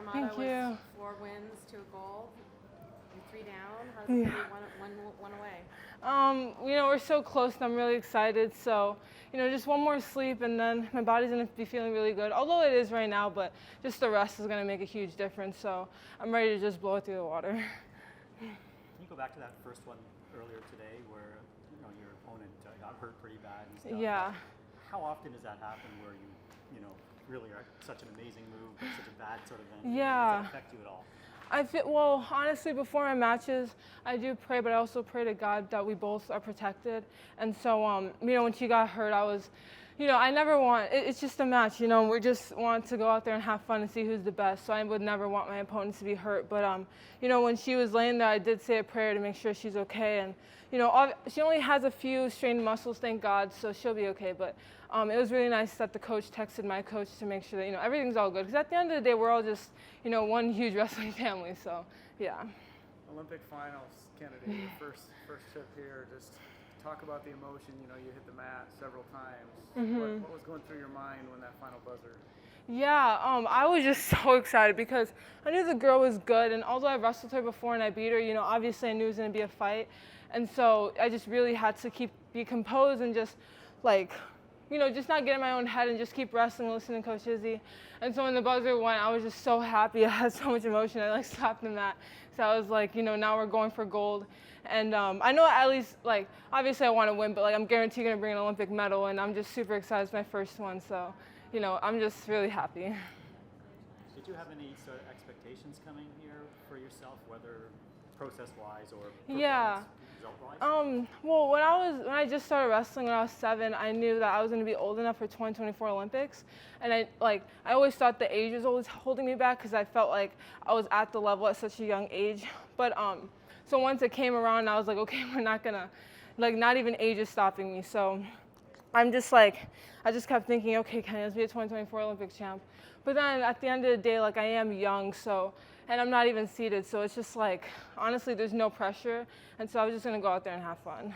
motto Thank you. was 4 wins to a gold. You're 3 down. How's it feel? One away. We're so close and I'm really excited. So, just one more sleep and then my body's gonna be feeling really good. Although it is right now, but just the rest is gonna make a huge difference. So I'm ready to just blow it through the water. Can you go back to that first one earlier today where your opponent got hurt pretty bad and stuff? Yeah. How often does that happen where you really are such an amazing move, but such a bad sort of ending? Yeah. Does that affect you at all? Well, honestly, before my matches, I do pray, but I also pray to God that we both are protected. And so, when she got hurt, I was, I never want, it's just a match, we just want to go out there and have fun and see who's the best. So I would never want my opponents to be hurt. But, when she was laying there, I did say a prayer to make sure she's okay. And, she only has a few strained muscles, thank God, so she'll be okay. But it was really nice that the coach texted my coach to make sure that, everything's all good. Because at the end of the day, we're all just, one huge wrestling family. So, yeah. Olympic finals, Kennedy, your first trip here. Just talk about the emotion. You hit the mat several times. Mm-hmm. What was going through your mind when that final buzzer? Yeah, I was just so excited because I knew the girl was good. And although I wrestled her before and I beat her, obviously I knew it was going to be a fight. And so I just really had to be composed and just just not get in my own head and just keep wrestling, listening to Coach Izzy. And so when the buzzer went, I was just so happy. I had so much emotion. I slapped the mat. So I was like, now we're going for gold. And I know at least, obviously I want to win, but I'm guaranteed going to bring an Olympic medal. And I'm just super excited. It's my first one. So, I'm just really happy. Did you have any sort of expectations coming here for yourself, whether process-wise or Yeah. result-wise? Well, when I just started wrestling when I was 7, I knew that I was going to be old enough for 2024 Olympics, and I always thought the age was always holding me back because I felt like I was at the level at such a young age. But so once it came around, I was like, okay, we're not gonna, not even age is stopping me. So I'm just I just kept thinking, okay, can I be a 2024 Olympic champ? But then at the end of the day, I am young, so. And I'm not even seated, so it's just honestly, there's no pressure. And so I was just gonna go out there and have fun.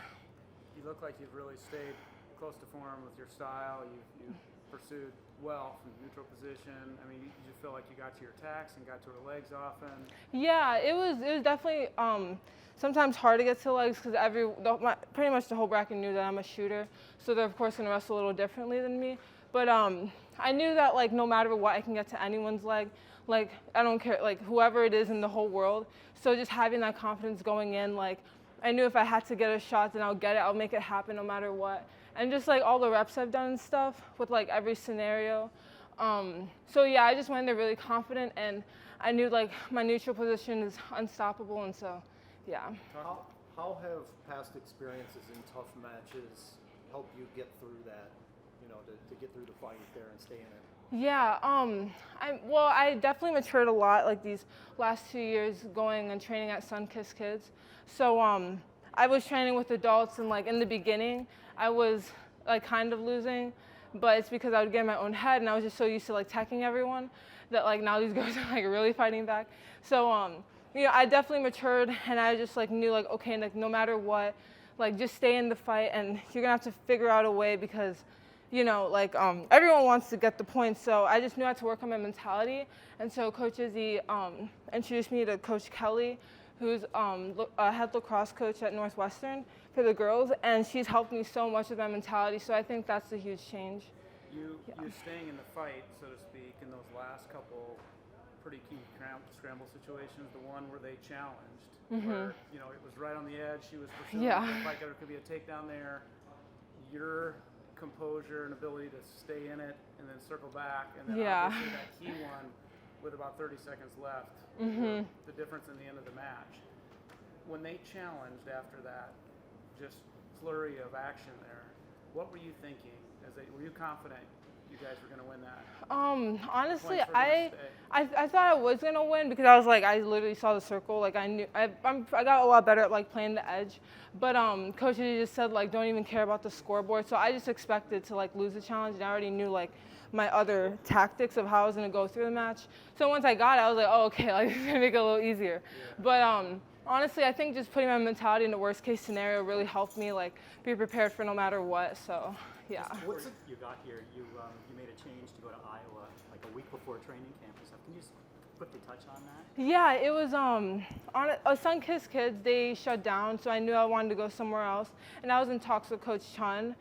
You look like you've really stayed close to form with your style. You've pursued well from neutral position. I mean, you feel like you got to your attacks and got to her legs often. Yeah, it was definitely sometimes hard to get to legs because pretty much the whole bracket knew that I'm a shooter, so they're of course gonna wrestle a little differently than me. But I knew that no matter what, I can get to anyone's leg. I don't care, whoever it is in the whole world. So just having that confidence going in, I knew if I had to get a shot, then I'll get it. I'll make it happen no matter what. And just all the reps I've done and stuff with every scenario. So yeah, I just went there really confident, and I knew my neutral position is unstoppable, and so yeah. How have past experiences in tough matches helped you get through that? To get through the fight there and stay in it? Yeah, I definitely matured a lot these last 2 years going and training at Sunkissed Kids. So I was training with adults, and in the beginning I was kind of losing, but it's because I would get in my own head and I was just so used to teching everyone that now these girls are really fighting back. So I definitely matured, and I just knew okay, no matter what, just stay in the fight, and you're gonna have to figure out a way because everyone wants to get the points, so I just knew I had to work on my mentality. And so Coach Izzy introduced me to Coach Kelly, who's a head lacrosse coach at Northwestern for the girls, and she's helped me so much with my mentality, so I think that's a huge change. You're staying in the fight, so to speak, in those last couple pretty key scramble situations, the one where they challenged, where it was right on the edge, she was pursuing the fight, there could be a takedown there. Your composure and ability to stay in it and then circle back, and then obviously that key one with about 30 seconds left, the difference in the end of the match. When they challenged after that, just flurry of action there, what were you thinking? Were you confident you guys were going to win that? Honestly, I thought I was going to win because I was I literally saw the circle. I knew I got a lot better at playing the edge. But Coach just said don't even care about the scoreboard. So I just expected to lose the challenge, and I already knew my other tactics of how I was going to go through the match. So once I got it, I was oh, okay, this is going to make it a little easier. Yeah. But honestly, I think just putting my mentality in the worst case scenario really helped me be prepared for no matter what. So yeah. Before you got here, you made a change to go to Iowa a week before training camp and stuff. Can you just quickly touch on that? Yeah, it was on Sun-Kissed Kids, they shut down, so I knew I wanted to go somewhere else. And I was in talks with Coach Chun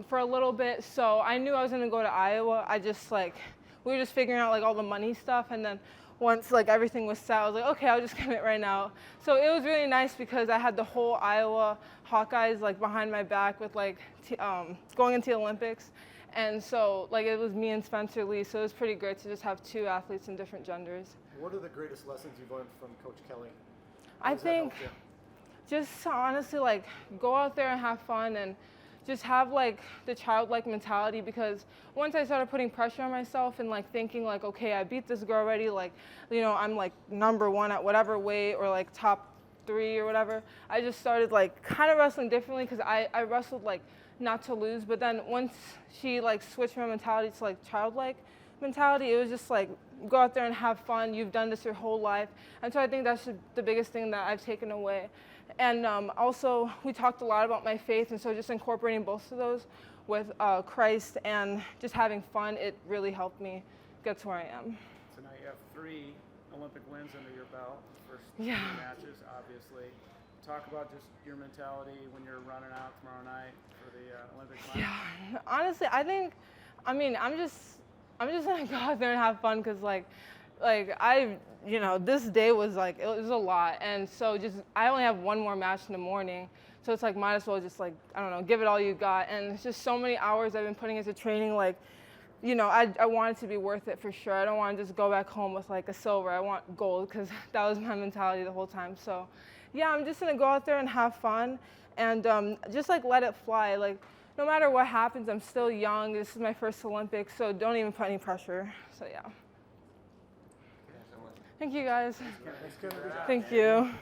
for a little bit, so I knew I was gonna go to Iowa. I just we were just figuring out like all the money stuff, and then once like everything was set, I was like, okay, I'll just commit right now. So it was really nice because I had the whole Iowa Hawkeyes like behind my back with like going into the Olympics. And so like it was me and Spencer Lee, so it was pretty great to just have 2 athletes in different genders. What are the greatest lessons you've learned from Coach Kelly? I think just honestly like go out there and have fun and just have like the childlike mentality, because once I started putting pressure on myself and like thinking like, okay, I beat this girl already, like, you know, I'm like #1 at whatever weight or like top 3 or whatever, I just started like kind of wrestling differently, because I wrestled like not to lose, but then once she like switched my mentality to like childlike mentality, it was just like go out there and have fun. You've done this your whole life. And so I think that's the biggest thing that I've taken away. And also we talked a lot about my faith, and so just incorporating both of those with Christ and just having fun, it really helped me get to where I am. So now you have 3 Olympic wins under your belt, first Yeah. 3 matches, obviously. Talk about just your mentality when you're running out tomorrow night for the Olympic final. Yeah, honestly, I'm just gonna go out there and have fun, because this day was like, it was a lot, and so I only have 1 more match in the morning, so it's like might as well just like, I don't know, give it all you got. And it's just so many hours I've been putting into training, like, you know, I want it to be worth it for sure. I don't want to just go back home with like a silver. I want gold, because that was my mentality the whole time. So yeah, I'm just gonna go out there and have fun and just like let it fly. Like no matter what happens, I'm still young. This is my first Olympics, so don't even put any pressure. So yeah. Thank you guys. Thank you.